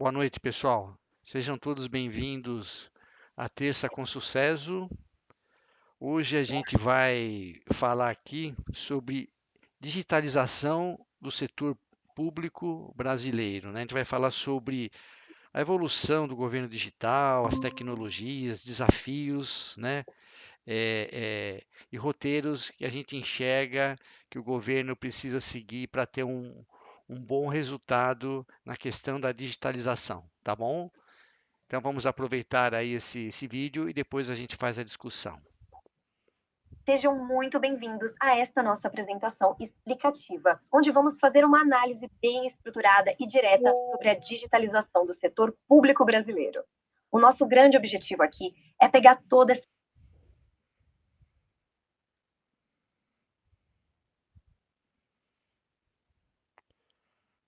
Boa noite, pessoal. Sejam todos bem-vindos à Terça com Sucesso. Hoje a gente vai falar aqui sobre digitalização do setor público brasileiro, né? A gente vai falar sobre a evolução do governo digital, as tecnologias, desafios, né? E roteiros que a gente enxerga que o governo precisa seguir para ter um bom resultado na questão da digitalização, tá bom? Então vamos aproveitar aí esse vídeo e depois a gente faz a discussão. Sejam muito bem-vindos a esta nossa apresentação explicativa, onde vamos fazer uma análise bem estruturada e direta sobre a digitalização do setor público brasileiro. O nosso grande objetivo aqui é pegar toda essa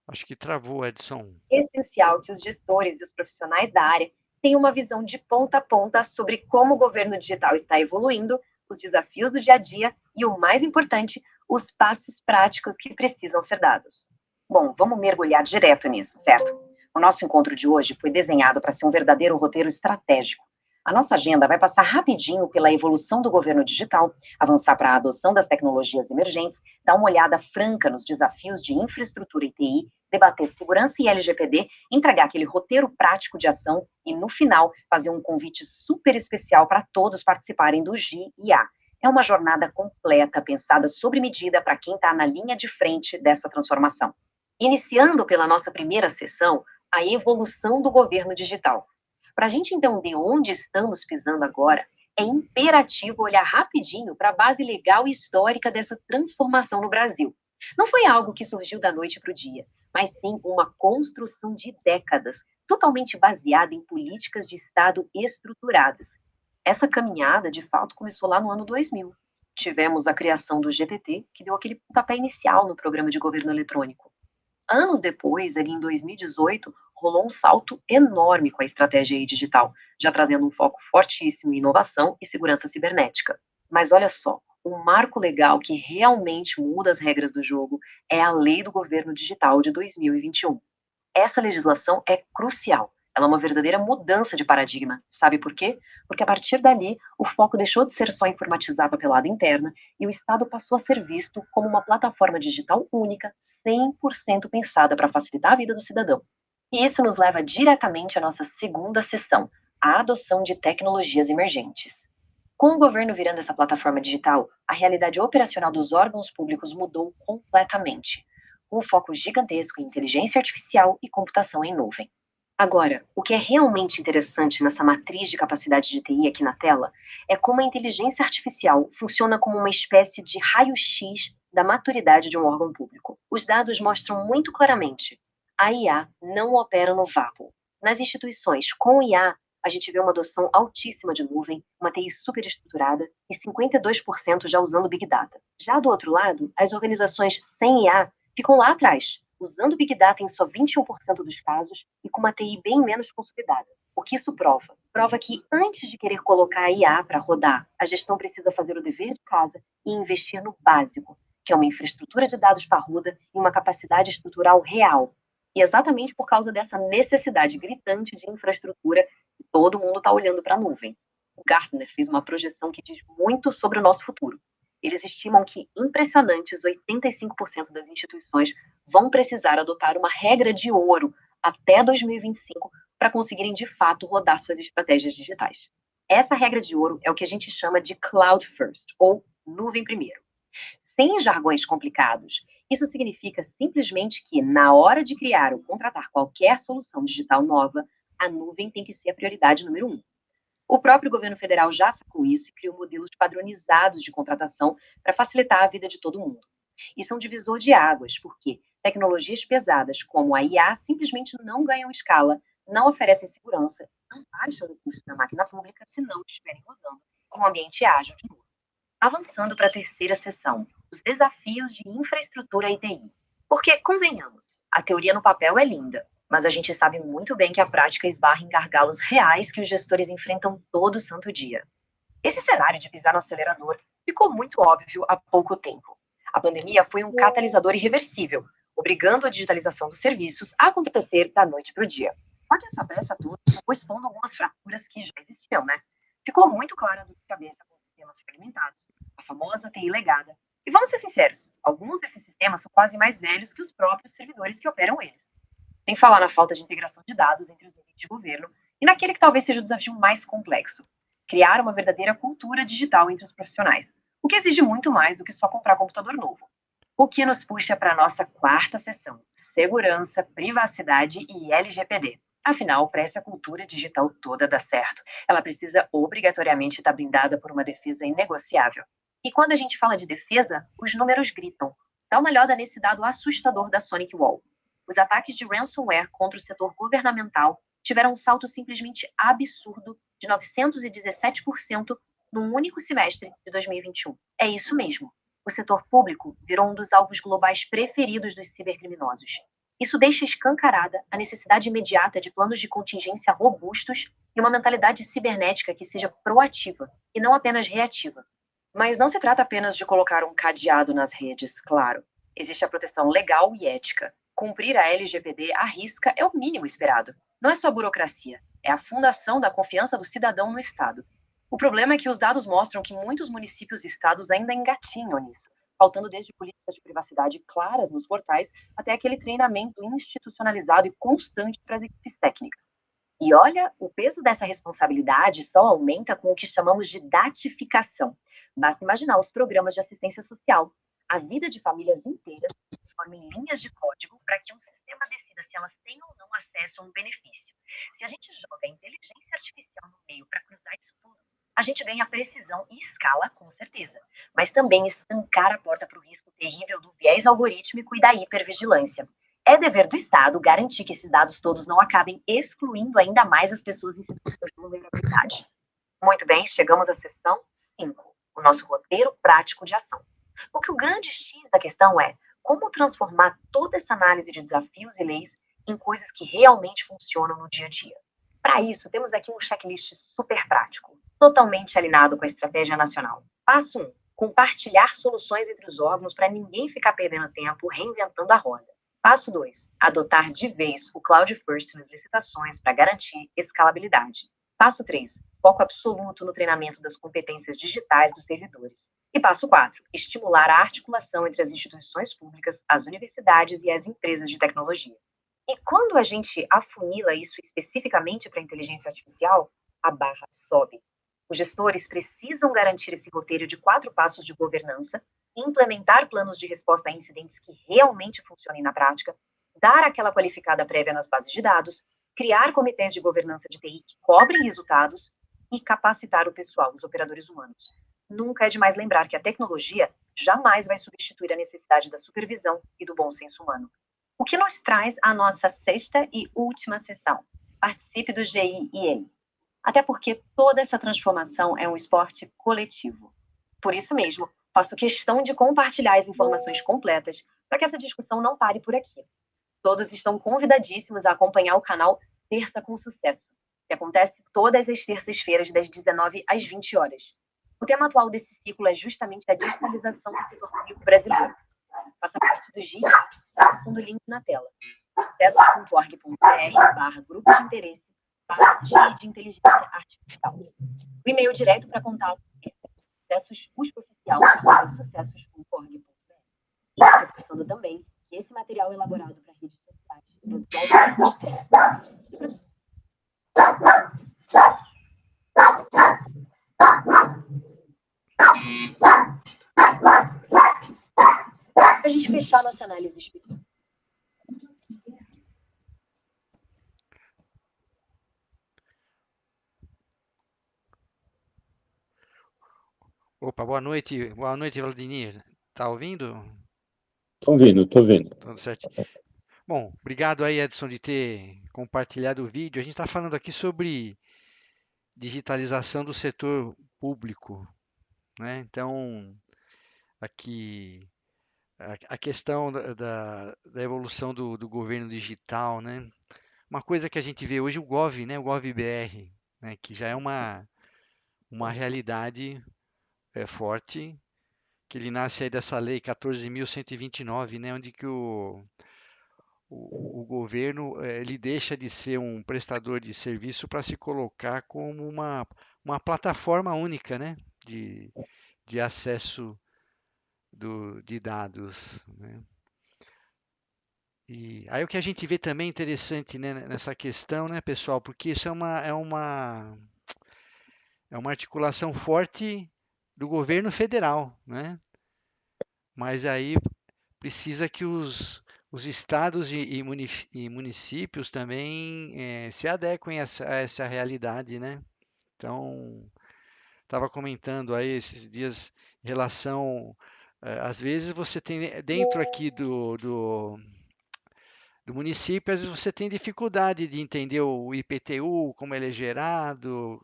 Acho que travou, Edson. essencial que os gestores e os profissionais da área tenham uma visão de ponta a ponta sobre como o governo digital está evoluindo, os desafios do dia a dia e, o mais importante, os passos práticos que precisam ser dados. Bom, vamos mergulhar direto nisso, certo? O nosso encontro de hoje foi desenhado para ser um verdadeiro roteiro estratégico. A nossa agenda vai passar rapidinho pela evolução do governo digital, avançar para a adoção das tecnologias emergentes, dar uma olhada franca nos desafios de infraestrutura e TI, debater segurança e LGPD, entregar aquele roteiro prático de ação e, no final, fazer um convite super especial para todos participarem do GIA. É uma jornada completa, pensada sob medida para quem está na linha de frente dessa transformação. Iniciando pela nossa primeira sessão, a evolução do governo digital. Para a gente entender onde estamos pisando agora, é imperativo olhar rapidinho para a base legal e histórica dessa transformação no Brasil. Não foi algo que surgiu da noite para o dia, mas sim uma construção de décadas, totalmente baseada em políticas de Estado estruturadas. Essa caminhada, de fato, começou lá no ano 2000. Tivemos a criação do GPT, que deu aquele pontapé inicial no programa de governo eletrônico. Anos depois, ali em 2018, rolou um salto enorme com a estratégia digital, já trazendo um foco fortíssimo em inovação e segurança cibernética. Mas olha só, um marco legal que realmente muda as regras do jogo é a Lei do Governo Digital de 2021. Essa legislação é crucial. Ela é uma verdadeira mudança de paradigma. Sabe por quê? Porque a partir dali, o foco deixou de ser só informatizado pela lado interna e o Estado passou a ser visto como uma plataforma digital única, 100% pensada para facilitar a vida do cidadão. E isso nos leva diretamente à nossa segunda sessão, a adoção de tecnologias emergentes. Com o governo virando essa plataforma digital, a realidade operacional dos órgãos públicos mudou completamente, com um foco gigantesco em inteligência artificial e computação em nuvem. Agora, o que é realmente interessante nessa matriz de capacidade de TI aqui na tela é como a inteligência artificial funciona como uma espécie de raio-x da maturidade de um órgão público. Os dados mostram muito claramente: a IA não opera no vácuo. Nas instituições com IA, a gente vê uma adoção altíssima de nuvem, uma TI superestruturada e 52% já usando Big Data. Já do outro lado, as organizações sem IA ficam lá atrás, usando Big Data em só 21% dos casos e com uma TI bem menos consolidada. O que isso prova? Prova que antes de querer colocar a IA para rodar, a gestão precisa fazer o dever de casa e investir no básico, que é uma infraestrutura de dados parruda e uma capacidade estrutural real. E exatamente por causa dessa necessidade gritante de infraestrutura, todo mundo está olhando para a nuvem. O Gartner fez uma projeção que diz muito sobre o nosso futuro. Eles estimam que impressionantes 85% das instituições vão precisar adotar uma regra de ouro até 2025 para conseguirem de fato rodar suas estratégias digitais. Essa regra de ouro é o que a gente chama de Cloud First, ou nuvem primeiro. Sem jargões complicados, isso significa simplesmente que, na hora de criar ou contratar qualquer solução digital nova, a nuvem tem que ser a prioridade número um. O próprio governo federal já sacou isso e criou modelos padronizados de contratação para facilitar a vida de todo mundo. Isso é um divisor de águas, porque tecnologias pesadas como a IA simplesmente não ganham escala, não oferecem segurança, não baixam o custo da máquina pública se não estiverem rodando em um ambiente ágil de novo. Avançando para a terceira sessão, os desafios de infraestrutura e TI. Porque, convenhamos, a teoria no papel é linda, mas a gente sabe muito bem que a prática esbarra em gargalos reais que os gestores enfrentam todo santo dia. Esse cenário de pisar no acelerador ficou muito óbvio há pouco tempo. A pandemia foi um catalisador irreversível. obrigando a digitalização dos serviços a acontecer da noite para o dia. Só que essa pressa toda acabou expondo algumas fraturas que já existiam, né? Ficou muito clara do que cabeça com os sistemas fragmentados, a famosa TI legada. E vamos ser sinceros, alguns desses sistemas são quase mais velhos que os próprios servidores que operam eles. Sem falar na falta de integração de dados entre os níveis de governo e naquele que talvez seja o desafio mais complexo, criar uma verdadeira cultura digital entre os profissionais, o que exige muito mais do que só comprar computador novo. O que nos puxa para a nossa quarta sessão: segurança, privacidade e LGPD. Afinal, para essa cultura digital toda dar certo, ela precisa obrigatoriamente estar blindada por uma defesa inegociável. E quando a gente fala de defesa, os números gritam. Dá uma olhada nesse dado assustador da Sonic Wall. Os ataques de ransomware contra o setor governamental tiveram um salto simplesmente absurdo de 917% num único semestre de 2021. É isso mesmo. O setor público virou um dos alvos globais preferidos dos cibercriminosos. Isso deixa escancarada a necessidade imediata de planos de contingência robustos e uma mentalidade cibernética que seja proativa e não apenas reativa. Mas não se trata apenas de colocar um cadeado nas redes, claro. Existe a proteção legal e ética. Cumprir a LGPD à risca é o mínimo esperado. Não é só burocracia, é a fundação da confiança do cidadão no Estado. O problema é que os dados mostram que muitos municípios e estados ainda engatinham nisso, faltando desde políticas de privacidade claras nos portais até aquele treinamento institucionalizado e constante para as equipes técnicas. E olha, o peso dessa responsabilidade só aumenta com o que chamamos de datificação. Basta imaginar os programas de assistência social. A vida de famílias inteiras se transforma em linhas de código para que um sistema decida se elas têm ou não acesso a um benefício. Se a gente joga a inteligência artificial no meio para cruzar isso tudo, a gente ganha precisão e escala, com certeza, mas também estancar a porta para o risco terrível do viés algorítmico e da hipervigilância. É dever do Estado garantir que esses dados todos não acabem excluindo ainda mais as pessoas em situações de vulnerabilidade. Muito bem, chegamos à seção 5, o nosso roteiro prático de ação. Porque o grande X da questão é como transformar toda essa análise de desafios e leis em coisas que realmente funcionam no dia a dia. Para isso, temos aqui um checklist super prático, totalmente alinhado com a estratégia nacional. Passo 1. Compartilhar soluções entre os órgãos para ninguém ficar perdendo tempo reinventando a roda. Passo 2. Adotar de vez o Cloud First nas licitações para garantir escalabilidade. Passo 3. Foco absoluto no treinamento das competências digitais dos servidores. E passo 4. Estimular a articulação entre as instituições públicas, as universidades e as empresas de tecnologia. E quando a gente afunila isso especificamente para a inteligência artificial, a barra sobe. Os gestores precisam garantir esse roteiro de 4 passos de governança, implementar planos de resposta a incidentes que realmente funcionem na prática, dar aquela qualificada prévia nas bases de dados, criar comitês de governança de TI que cobrem resultados e capacitar o pessoal, os operadores humanos. Nunca é demais lembrar que a tecnologia jamais vai substituir a necessidade da supervisão e do bom senso humano. O que nos traz à nossa sexta e última sessão. Participe do GIEM. Até porque toda essa transformação é um esporte coletivo. Por isso mesmo, faço questão de compartilhar as informações completas para que essa discussão não pare por aqui. Todos estão convidadíssimos a acompanhar o canal Terça com Sucesso, que acontece todas as terças-feiras das 19 às 20 horas. O tema atual desse ciclo é justamente a digitalização do setor público brasileiro. Faça parte do GIEM, acessando o link na tela. sucesso.org.br/grupo de interesse GIE de inteligência artificial. O e-mail direto para contato é sucessosoficial@sucessos.org.br. E reforçando também que esse material é elaborado para redes sociais para a gente fechar nossa análise específica. Opa, boa noite, Vladimir. Tá ouvindo? Tô ouvindo. Tudo certo. Bom, obrigado aí, Edson, de ter compartilhado o vídeo. A gente está falando aqui sobre digitalização do setor público, né? Então, aqui a questão da evolução do governo digital, né? Uma coisa que a gente vê hoje, o Gov, né? O Gov.br, né? Que já é uma realidade forte, que ele nasce aí dessa lei 14.129, né? Onde que o governo ele deixa de ser um prestador de serviço para se colocar como uma plataforma única, né, de acesso de dados, né? E aí o que a gente vê também interessante, né, nessa questão, né, pessoal, porque isso é uma articulação forte do governo federal, né? Mas aí precisa que os estados e municípios também se adequem a essa realidade, né? Então, estava comentando aí esses dias em relação, às vezes você tem dentro aqui do município, às vezes você tem dificuldade de entender o IPTU, como ele é gerado,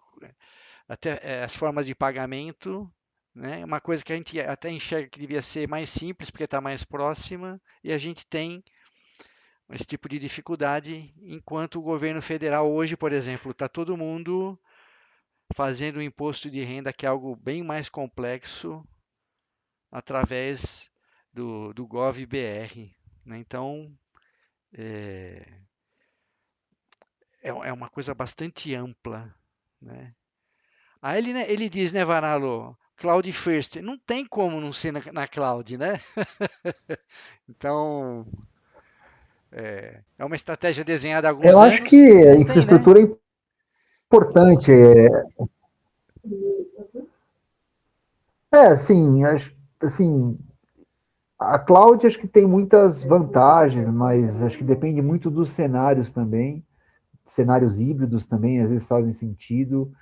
até as formas de pagamento, né? Uma coisa que a gente até enxerga que devia ser mais simples, porque está mais próxima, e a gente tem esse tipo de dificuldade, enquanto o governo federal hoje, por exemplo, está todo mundo fazendo o imposto de renda, que é algo bem mais complexo, através do Gov.br, né? Então, é, é uma coisa bastante ampla, né? Aí ele diz, né, Varalo, Cloud First, não tem como não ser na cloud, né? Então, é uma estratégia desenhada há Eu alguns acho anos que e a não tem, né? infraestrutura é importante. Assim, assim, a cloud acho que tem muitas vantagens, mas acho que depende muito dos cenários também. Cenários híbridos também, às vezes fazem sentido.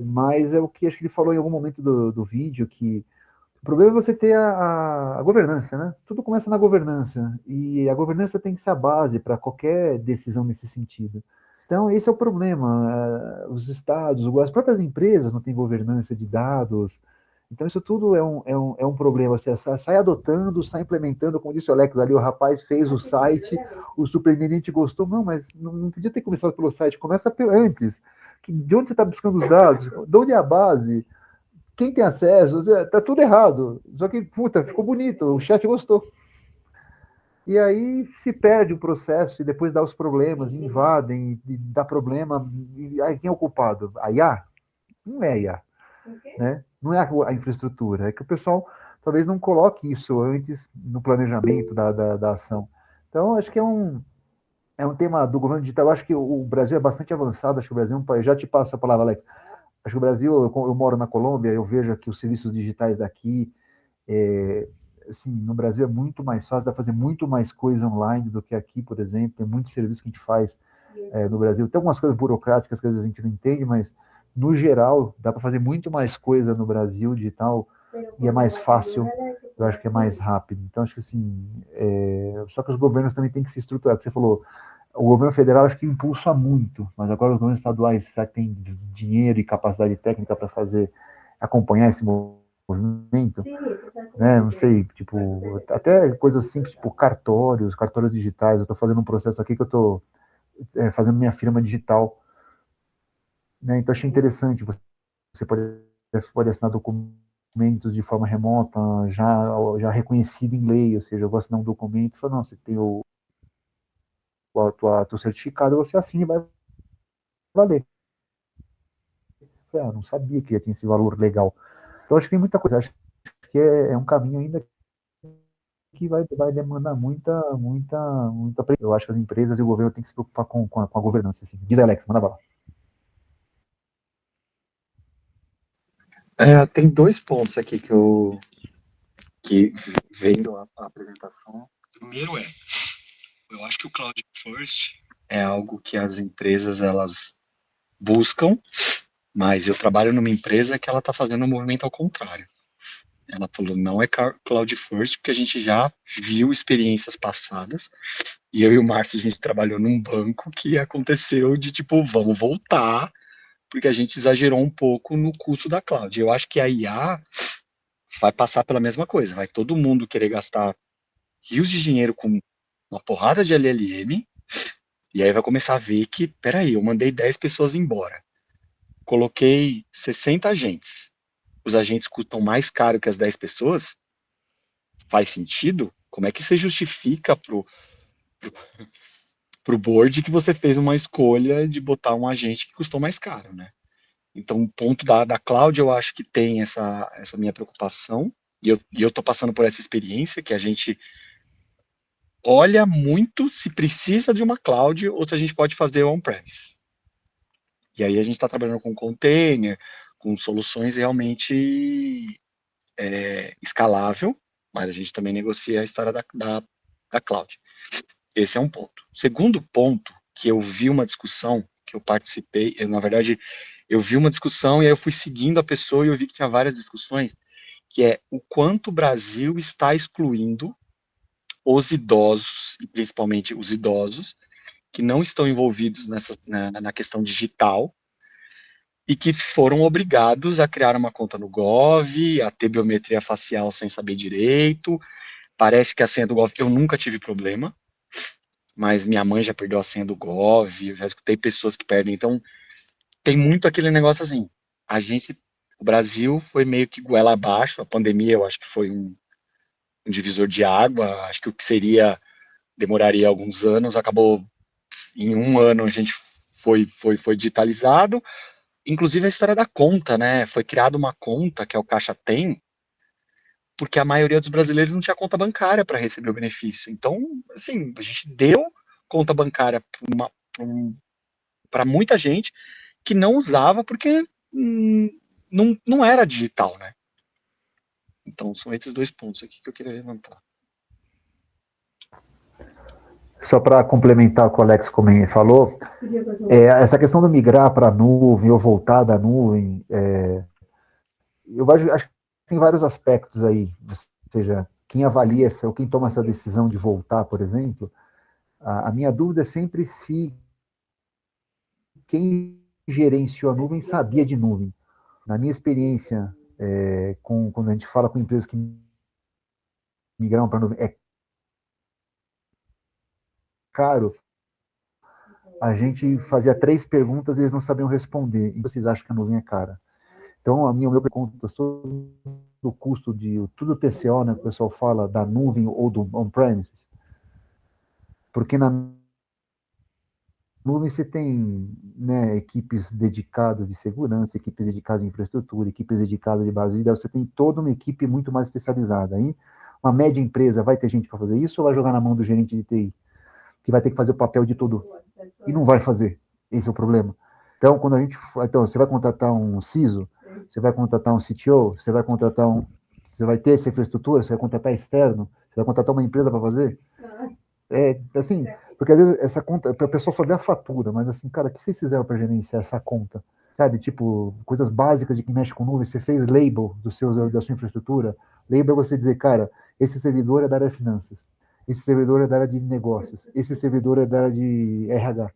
Mas é o que acho que ele falou em algum momento do vídeo, que o problema é você ter a governança, né? Tudo começa na governança, e a governança tem que ser a base para qualquer decisão nesse sentido. Então, esse é o problema. Os estados, as próprias empresas não têm governança de dados. Então, isso tudo é um problema. Você sai adotando, sai implementando, como disse o Alex ali, o rapaz fez o site, o superintendente gostou. Não, mas não podia ter começado pelo site, começa antes. De onde você está buscando os dados? De onde é a base? Quem tem acesso? Tá tudo errado. Só que, puta, ficou bonito, o chefe gostou. E aí se perde o processo e depois dá os problemas, invadem, e dá problema. E aí quem é o culpado? A IA? Não é a IA, né? Não é a infraestrutura. É que o pessoal talvez não coloque isso antes no planejamento da ação. Então, acho que é um tema do governo digital. Eu acho que o Brasil é bastante avançado. Acho que o Brasil é um país. Já te passo a palavra, Alex. Acho que o Brasil, eu moro na Colômbia, eu vejo aqui os serviços digitais daqui, é, assim, no Brasil é muito mais fácil, dá para fazer muito mais coisa online do que aqui, por exemplo. Tem muitos serviços que a gente faz no Brasil. Tem algumas coisas burocráticas que às vezes a gente não entende, mas no geral dá para fazer muito mais coisa no Brasil digital e é mais fácil, eu acho que é mais rápido. Então, acho que assim, só que os governos também têm que se estruturar. Você falou, o governo federal acho que impulsa muito, mas agora os governos estaduais, será que tem dinheiro e capacidade técnica para fazer, acompanhar esse movimento? Né? Não sei, tipo, até coisas simples, tipo cartórios digitais. Eu estou fazendo um processo aqui que eu estou fazendo minha firma digital, né? Então achei interessante, você pode assinar documentos de forma remota, já reconhecido em lei, ou seja, eu vou assinar um documento, falo, não, você tem teu certificado, você assina e vai valer. Não sabia que já tinha esse valor legal. Então acho que tem muita coisa, acho que é um caminho ainda que vai demandar muita. Eu acho que as empresas e o governo têm que se preocupar com a governança. Assim. Diz aí, Alex, manda bala. Tem dois pontos aqui que vendo a apresentação. Primeiro eu acho que o Cloud First é algo que as empresas elas buscam, mas eu trabalho numa empresa que ela está fazendo um movimento ao contrário. Ela falou, não é Cloud First, porque a gente já viu experiências passadas, e eu e o Márcio, a gente trabalhou num banco que aconteceu de tipo, vamos voltar, porque a gente exagerou um pouco no custo da cloud. Eu acho que a IA vai passar pela mesma coisa, vai todo mundo querer gastar rios de dinheiro com uma porrada de LLM, e aí vai começar a ver que, peraí, eu mandei 10 pessoas embora, coloquei 60 agentes, os agentes custam mais caro que as 10 pessoas, faz sentido? Como é que você justifica pro board que você fez uma escolha de botar um agente que custou mais caro, né? Então, o ponto da cloud, eu acho que tem essa minha preocupação, e eu tô passando por essa experiência, que a gente olha muito se precisa de uma cloud ou se a gente pode fazer on-premise. E aí a gente está trabalhando com container, com soluções realmente escalável, mas a gente também negocia a história da cloud. Esse é um ponto. Segundo ponto, que eu vi uma discussão, que eu participei, na verdade, eu vi uma discussão e aí eu fui seguindo a pessoa e eu vi que tinha várias discussões, que é o quanto o Brasil está excluindo os idosos, e principalmente os idosos, que não estão envolvidos na questão digital, e que foram obrigados a criar uma conta no Gov, a ter biometria facial sem saber direito. Parece que a senha do Gov, eu nunca tive problema, mas minha mãe já perdeu a senha do Gov, eu já escutei pessoas que perdem, então tem muito aquele negócio assim, o Brasil foi meio que goela abaixo, a pandemia eu acho que foi um divisor de água, acho que o que demoraria alguns anos, acabou em um ano a gente foi digitalizado, inclusive a história da conta, né, foi criada uma conta que é o Caixa Tem, porque a maioria dos brasileiros não tinha conta bancária para receber o benefício, então, assim, a gente deu conta bancária para muita gente que não usava porque não era digital, né? Então são esses dois pontos aqui que eu queria levantar. Só para complementar o que o Alex falou, essa questão do migrar para a nuvem ou voltar da nuvem, acho que tem vários aspectos aí, ou seja, quem avalia ou quem toma essa decisão de voltar, por exemplo, a minha dúvida é sempre se quem gerenciou a nuvem sabia de nuvem. Na minha experiência, quando a gente fala com empresas que migram para a nuvem, é caro, a gente fazia 3 perguntas e eles não sabiam responder. E vocês acham que a nuvem é cara? Então, o meu pergunta do custo de tudo TCO, né, que o pessoal fala da nuvem ou do on-premises, porque na nuvem você tem, né, equipes dedicadas de segurança, equipes dedicadas de infraestrutura, equipes dedicadas de base de dados, você tem toda uma equipe muito mais especializada. Aí, uma média empresa vai ter gente para fazer isso ou vai jogar na mão do gerente de TI, que vai ter que fazer o papel de tudo e não vai fazer? Esse é o problema. Então, você vai contratar um CISO, você vai contratar um CTO, você vai ter essa infraestrutura, você vai contratar externo, você vai contratar uma empresa para fazer? Assim, porque às vezes essa conta, a pessoa só vê a fatura, mas assim, cara, o que vocês fizeram para gerenciar essa conta? Sabe, tipo, coisas básicas de quem mexe com nuvem, você fez label da sua infraestrutura, label é você dizer, cara, esse servidor é da área de finanças, esse servidor é da área de negócios, esse servidor é da área de RH.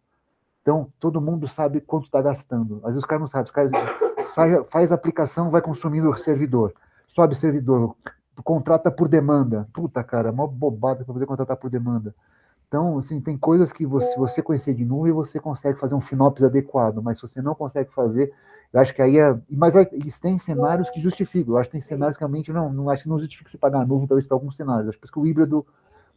Então, todo mundo sabe quanto está gastando. Às vezes os caras não sabem, os caras faz a aplicação, vai consumindo o servidor, sobe servidor, contrata por demanda. Puta, cara, mó bobada para poder contratar por demanda. Então, assim, tem coisas que se você conhecer de nuvem, você consegue fazer um FinOps adequado, mas se você não consegue fazer, eu acho que aí mas eles têm cenários que justificam. Eu acho que tem cenários que realmente não acho que não justifica você pagar a nuvem, talvez para alguns cenários. Acho que o híbrido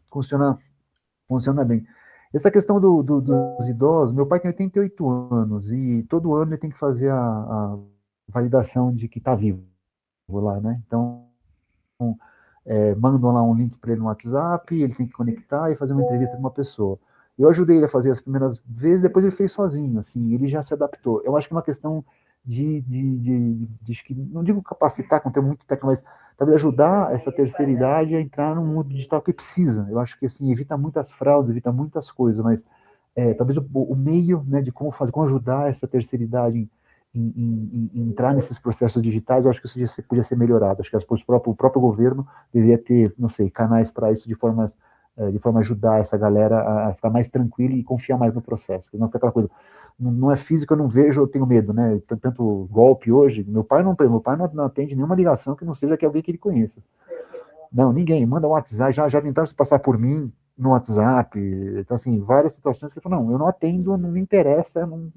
funciona bem. Essa questão dos idosos, meu pai tem 88 anos e todo ano ele tem que fazer a validação de que está vivo lá, né? Então, mandam lá um link para ele no WhatsApp, ele tem que conectar e fazer uma entrevista com uma pessoa. Eu ajudei ele a fazer as primeiras vezes, depois ele fez sozinho, assim, ele já se adaptou. Eu acho que é uma questão de não digo capacitar, com ter muito técnico, mas talvez ajudar essa terceira idade a entrar no mundo digital que precisa. Eu acho que assim, evita muitas fraudes, evita muitas coisas, mas talvez o meio, né, de como ajudar essa terceira idade em entrar nesses processos digitais, eu acho que isso podia ser melhorado. Acho que o próprio governo deveria ter, não sei, canais para isso de forma a ajudar essa galera a ficar mais tranquila e confiar mais no processo. Não fica aquela coisa, não é físico, eu não vejo, eu tenho medo, né? Tanto golpe hoje, meu pai não atende nenhuma ligação que não seja que alguém que ele conheça. Não, ninguém, manda um WhatsApp, já tentaram se passar por mim no WhatsApp, então assim, várias situações que eu falo, não, eu não atendo, não me interessa, no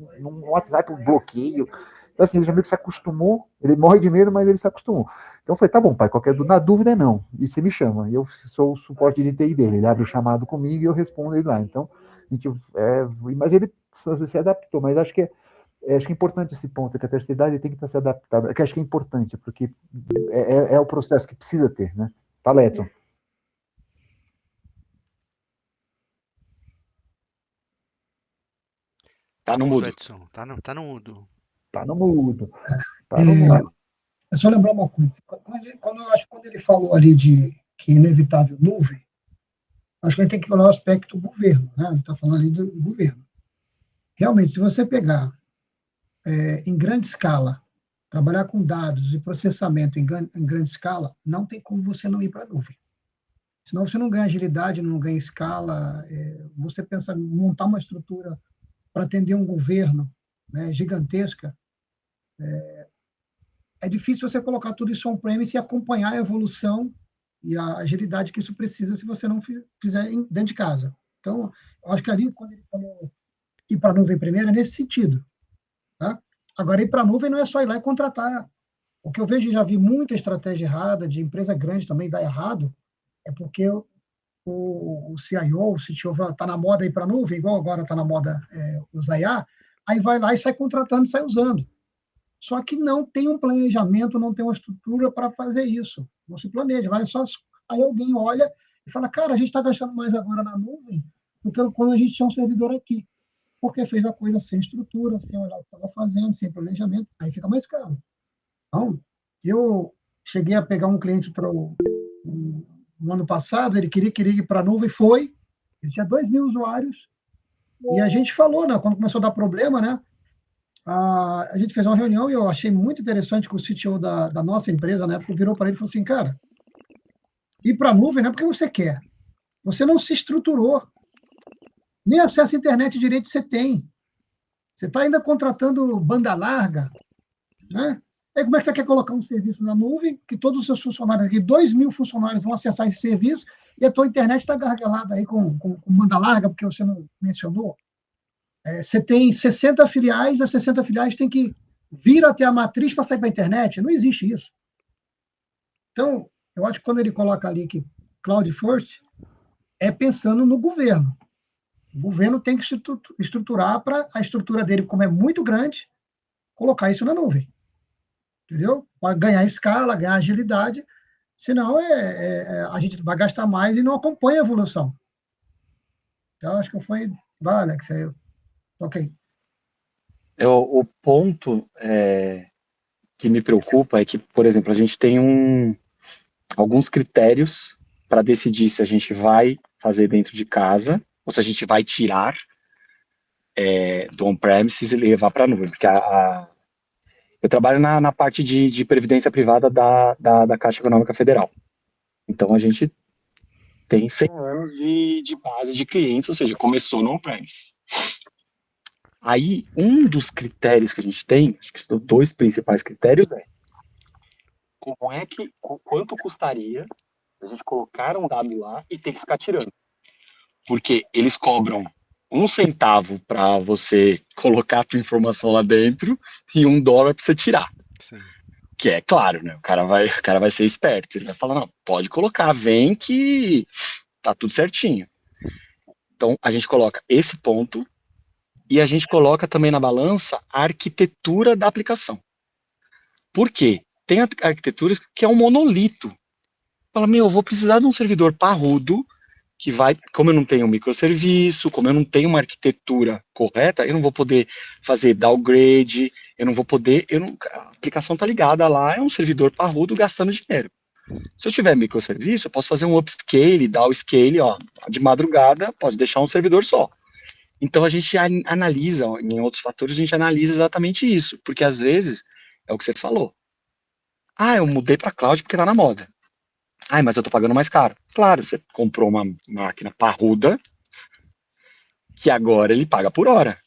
WhatsApp eu bloqueio. Então assim, ele já meio que se acostumou, ele morre de medo, mas ele se acostumou. Então eu falei, tá bom, pai, na dúvida não, e você me chama, e eu sou o suporte de TI dele, ele abre o chamado comigo e eu respondo ele lá. Então, a gente, mas ele se adaptou, mas acho que acho que é importante esse ponto, que a terceira idade tem que estar se adaptada, que acho que é importante, porque é o processo que precisa ter, né? Fala, Edson. Tá no mudo. Edson. Tá no mudo. Tá no mudo. Tá no mudo. É só lembrar uma coisa. Quando ele falou ali de que é inevitável nuvem, acho que a gente tem que olhar o aspecto do governo, né? A gente está falando ali do governo. Realmente, se você pegar em grande escala, trabalhar com dados e processamento em grande escala, não tem como você não ir para a nuvem. Senão você não ganha agilidade, não ganha escala. Você pensa em montar uma estrutura para atender um governo, né, gigantesca, é difícil você colocar tudo isso on-premise e acompanhar a evolução e a agilidade que isso precisa se você não fizer dentro de casa. Então, eu acho que ali, quando ele falou ir para a nuvem primeiro, é nesse sentido. Tá? Agora, ir para a nuvem não é só ir lá e contratar. O que eu vejo, já vi muita estratégia errada, de empresa grande também dar errado, é porque o CIO, o CTO está na moda ir para a nuvem, igual agora está na moda usar IA, aí vai lá e sai contratando e sai usando. Só que não tem um planejamento, não tem uma estrutura para fazer isso. Não se planeja, vai só. Aí alguém olha e fala, cara, a gente está gastando mais agora na nuvem do que quando a gente tinha um servidor aqui. Porque fez a coisa sem estrutura, sem olhar o que estava fazendo, sem planejamento, aí fica mais caro. Então, eu cheguei a pegar um cliente no ano passado, ele queria ir para a nuvem, foi, ele tinha 2.000 usuários, e a gente falou, né, quando começou a dar problema, né, a gente fez uma reunião e eu achei muito interessante que o CTO da nossa empresa, na época, virou para ele e falou assim, cara, ir para a nuvem não é porque você quer, você não se estruturou, nem acesso à internet direito você tem, você está ainda contratando banda larga, né? Aí como é que você quer colocar um serviço na nuvem, que todos os seus funcionários aqui, 2.000 funcionários vão acessar esse serviço, e a tua internet está gargalada aí com banda larga, porque você não mencionou? Você tem 60 filiais, as 60 filiais têm que vir até a matriz para sair para a internet. Não existe isso. Então, eu acho que quando ele coloca ali que Cloud First, é pensando no governo. O governo tem que estruturar para a estrutura dele, como é muito grande, colocar isso na nuvem. Entendeu? Para ganhar escala, ganhar agilidade, senão a gente vai gastar mais e não acompanha a evolução. Então, acho que foi... Vai, Alex, ok. O ponto que me preocupa é que, por exemplo, a gente tem alguns critérios para decidir se a gente vai fazer dentro de casa ou se a gente vai tirar do on-premises e levar para a nuvem. Porque eu trabalho na parte de previdência privada da Caixa Econômica Federal. Então, a gente tem 100 anos de base de clientes, ou seja, começou no on-premise. Aí, um dos critérios que a gente tem, acho que são 2 principais critérios, quanto custaria a gente colocar um dado lá e ter que ficar tirando. Porque eles cobram 1 centavo para você colocar a tua informação lá dentro e $1 para você tirar. Sim. Que é claro, né? O cara vai ser esperto. Ele vai falar, não, pode colocar, vem que tá tudo certinho. Então, a gente coloca esse ponto e a gente coloca também na balança a arquitetura da aplicação. Por quê? Tem arquiteturas que é um monolito. Fala, eu vou precisar de um servidor parrudo que vai, como eu não tenho um microserviço, como eu não tenho uma arquitetura correta, eu não vou poder fazer downgrade, eu não vou poder, a aplicação está ligada lá, é um servidor parrudo gastando dinheiro. Se eu tiver microserviço, eu posso fazer um upscale, downscale, de madrugada, posso deixar um servidor só. Então a gente analisa, em outros fatores, a gente analisa exatamente isso, porque às vezes, é o que você falou, eu mudei para cloud porque está na moda. Mas eu tô pagando mais caro. Claro, você comprou uma máquina parruda que agora ele paga por hora.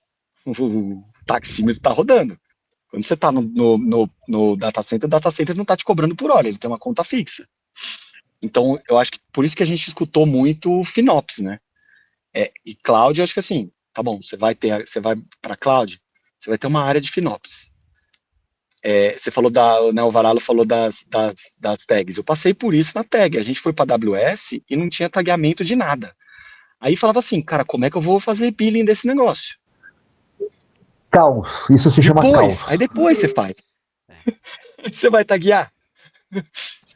O taxímetro tá rodando. Quando você tá no data center, o data center não tá te cobrando por hora, ele tem uma conta fixa. Então, eu acho que por isso que a gente escutou muito FinOps, né? E cloud, eu acho que assim, tá bom, você vai para cloud, você vai ter uma área de FinOps. Você falou né, o Varalo falou das tags. Eu passei por isso na tag. A gente foi para AWS e não tinha tagueamento de nada. Aí falava assim, cara, como é que eu vou fazer billing desse negócio? Caos. Isso se chama caos. Aí depois você faz. Você vai taguear.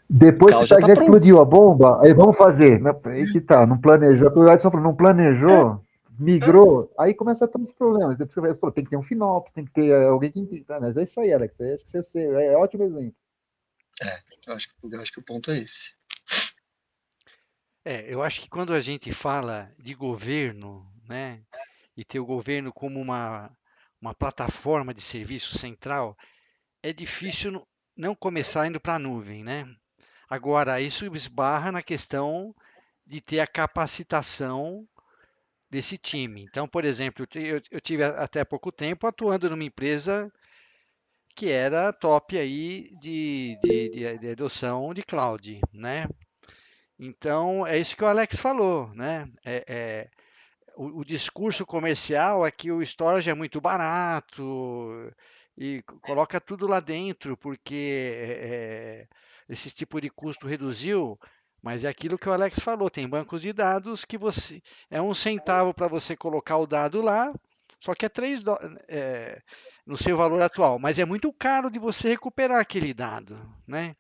Depois que Já tá explodiu a bomba, aí vamos fazer. Aí que tá, não planejou. O Edson falou, não planejou, migrou, aí começa a ter uns problemas. Depois você falou, tem que ter um FinOps, tem que ter alguém que entenda. Mas é isso aí, Alex. Acho que você é ótimo exemplo. Eu acho que o ponto é esse. Eu acho que quando a gente fala de governo, né, e ter o governo como uma plataforma de serviço central, é difícil não começar indo para a nuvem, né? Agora, isso esbarra na questão de ter a capacitação desse time. Então, por exemplo, eu tive até pouco tempo atuando numa empresa que era top aí de adoção de cloud, né? Então, é isso que o Alex falou, né? O discurso comercial é que o storage é muito barato e coloca tudo lá dentro, porque esse tipo de custo reduziu, mas é aquilo que o Alex falou, tem bancos de dados que você é 1 centavo para você colocar o dado lá, só que é 3 no seu valor atual, mas é muito caro de você recuperar aquele dado, né?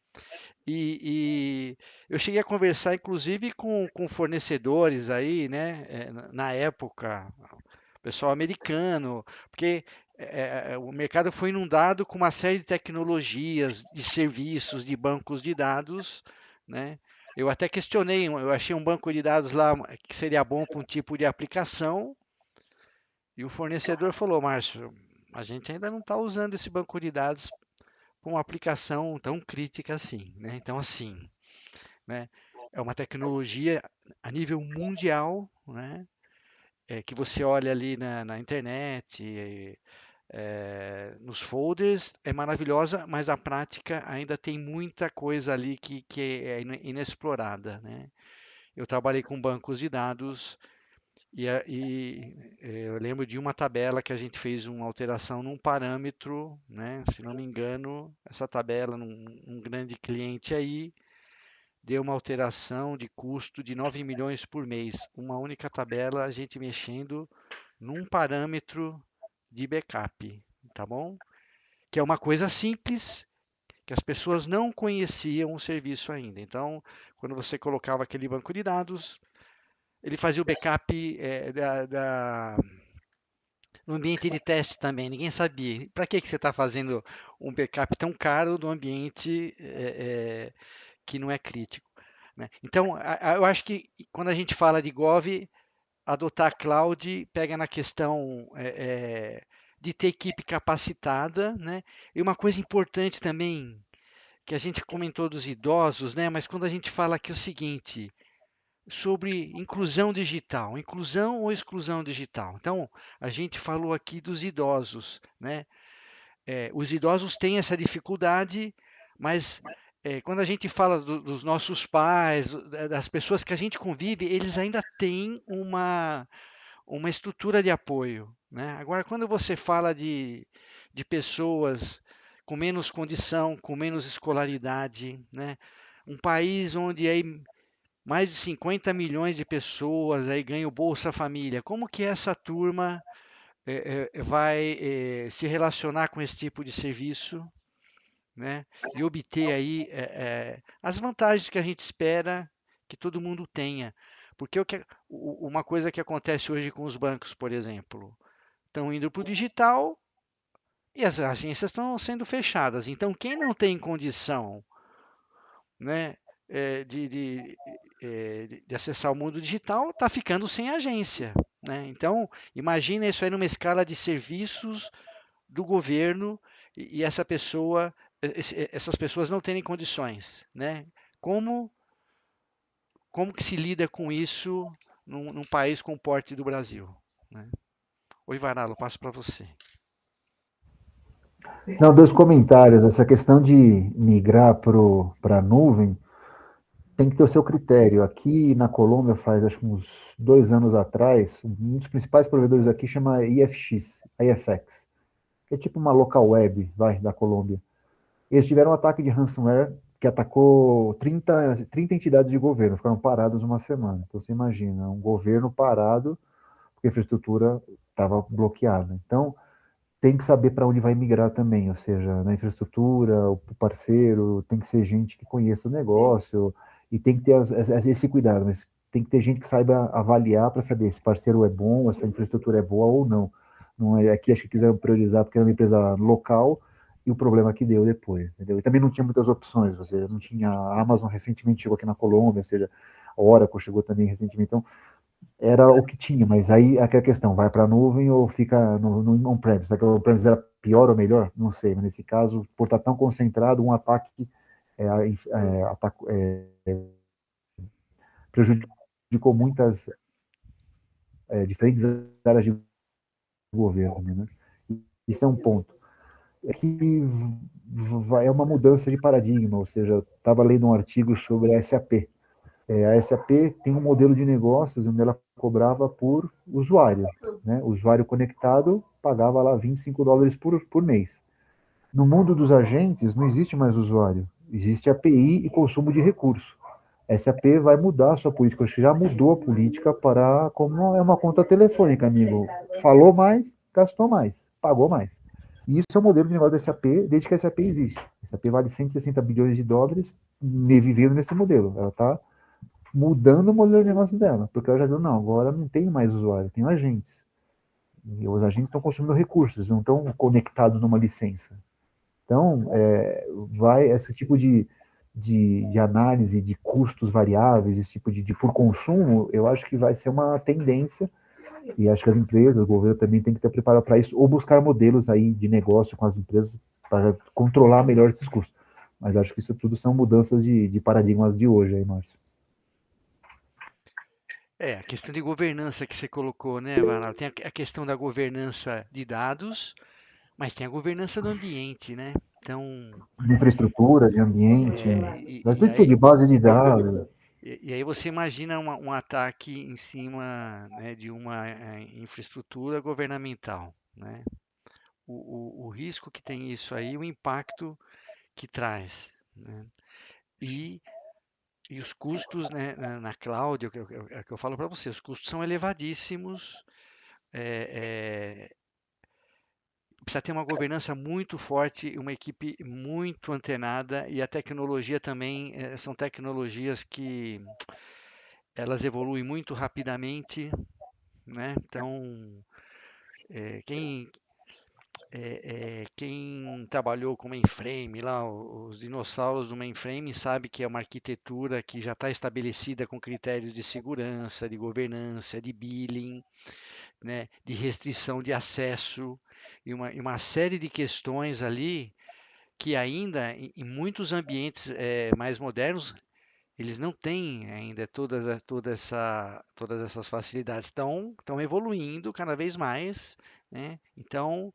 E eu cheguei a conversar, inclusive, com fornecedores aí, né, na época, pessoal americano, porque o mercado foi inundado com uma série de tecnologias, de serviços, de bancos de dados, né? Eu até questionei, eu achei um banco de dados lá que seria bom para um tipo de aplicação, e o fornecedor falou, Márcio, a gente ainda não está usando esse banco de dados para uma aplicação tão crítica assim, né? Então, assim, né, é uma tecnologia a nível mundial, né? Que você olha ali na internet, nos folders, é maravilhosa, mas a prática ainda tem muita coisa ali que é inexplorada, né? Eu trabalhei com bancos de dados eu lembro de uma tabela que a gente fez uma alteração num parâmetro, né? Se não me engano, essa tabela num grande cliente aí deu uma alteração de custo de 9 milhões por mês. Uma única tabela, a gente mexendo num parâmetro de backup, tá bom? Que é uma coisa simples, que as pessoas não conheciam o serviço ainda. Então, quando você colocava aquele banco de dados, ele fazia o backup no ambiente de teste também. Ninguém sabia. Para que você está fazendo um backup tão caro no ambiente que não é crítico? Né? Então, eu acho que quando a gente fala de Gov, adotar cloud pega na questão de ter equipe capacitada, né? E uma coisa importante também que a gente comentou dos idosos, né? Mas quando a gente fala aqui o seguinte sobre inclusão ou exclusão digital. Então, a gente falou aqui dos idosos, né? Os idosos têm essa dificuldade, mas quando a gente fala dos nossos pais, das pessoas que a gente convive, eles ainda têm uma estrutura de apoio, né? Agora, quando você fala de pessoas com menos condição, com menos escolaridade, né? Um país onde aí mais de 50 milhões de pessoas aí ganham Bolsa Família. Como que essa turma vai se relacionar com esse tipo de serviço, né? E obter aí as vantagens que a gente espera que todo mundo tenha. Porque uma coisa que acontece hoje com os bancos, por exemplo, estão indo para o digital e as agências estão sendo fechadas. Então, quem não tem condição, né, de acessar o mundo digital está ficando sem agência, né? Então, imagina isso aí numa escala de serviços do governo e essas pessoas não terem condições, né? Como, como que se lida com isso num país com o porte do Brasil, né? Oi, Varalo, passo para você. Não, 2 comentários. Essa questão de migrar para a nuvem tem que ter o seu critério. Aqui na Colômbia, faz acho que uns 2 anos atrás, um dos principais provedores aqui chama IFX, que é tipo uma local web, da Colômbia. Eles tiveram um ataque de ransomware que atacou 30 entidades de governo, ficaram parados uma semana. Então, você imagina, um governo parado, porque a infraestrutura estava bloqueada. Então, tem que saber para onde vai migrar também, ou seja, na infraestrutura, o parceiro, tem que ser gente que conheça o negócio, e tem que ter esse cuidado, mas tem que ter gente que saiba avaliar para saber se parceiro é bom, se a infraestrutura é boa ou não. Não é, aqui acho que quiseram priorizar porque era uma empresa local e o problema que deu depois, entendeu? E também não tinha muitas opções, ou seja, não tinha, a Amazon recentemente chegou aqui na Colômbia, ou seja, a Oracle chegou também recentemente, então era o que tinha, mas aí aquela questão, vai para a nuvem ou fica no on-premise? Será que o on-premise era pior ou melhor? Não sei, mas nesse caso, por estar tão concentrado, um ataque prejudicou muitas diferentes áreas de governo, né? Isso é um ponto. É que é uma mudança de paradigma, ou seja, estava lendo um artigo sobre a SAP. A SAP tem um modelo de negócios onde ela cobrava por usuário, né? O usuário conectado pagava lá $25 por mês. No mundo dos agentes, não existe mais usuário, existe API e consumo de recurso. A SAP vai mudar a sua política, acho que já mudou a política para como é uma conta telefônica, amigo. Falou mais, gastou mais, pagou mais. E isso é o modelo de negócio da SAP desde que a SAP existe. A SAP vale $160 bilhões vivendo nesse modelo. Ela está mudando o modelo de negócio dela, porque ela já viu, não, agora não tem mais usuário, tem agentes. E os agentes estão consumindo recursos, não estão conectados numa licença. Então, esse tipo de análise de custos variáveis, esse tipo de por consumo, eu acho que vai ser uma tendência, e acho que as empresas, o governo também tem que estar preparado para isso, ou buscar modelos aí de negócio com as empresas para controlar melhor esses custos. Mas acho que isso tudo são mudanças de paradigmas de hoje aí, Márcio. A questão de governança que você colocou, né, Varal? Tem a questão da governança de dados, mas tem a governança do ambiente, né? Então, De infraestrutura, de ambiente, e de aí, base de dados. e aí você imagina um ataque em cima, né, de uma infraestrutura governamental, né? O risco que tem isso aí, o impacto que traz, né? E, e os custos, né, na cloud, é o que eu falo para você, os custos são elevadíssimos. é, é, Precisa ter uma governança muito forte, uma equipe muito antenada e a tecnologia também são tecnologias que elas evoluem muito rapidamente, né? Então, é, quem quem trabalhou com mainframe lá, os dinossauros do mainframe, sabe que é uma arquitetura que já está estabelecida com critérios de segurança, de governança, de billing, né, de restrição de acesso e uma série de questões ali que ainda em muitos ambientes mais modernos eles não têm ainda todas essas facilidades. Estão evoluindo cada vez mais, né? Então,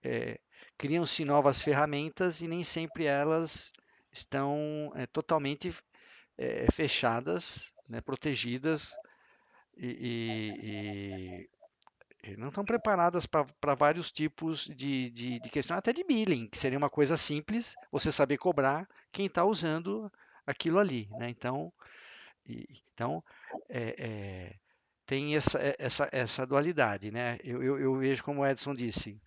é, criam-se novas ferramentas e nem sempre elas estão totalmente fechadas, né, protegidas e não estão preparadas para vários tipos de questão, até de billing, que seria uma coisa simples, você saber cobrar quem está usando aquilo ali, né? Então é, é, tem essa dualidade, né? Eu vejo como o Edson disse,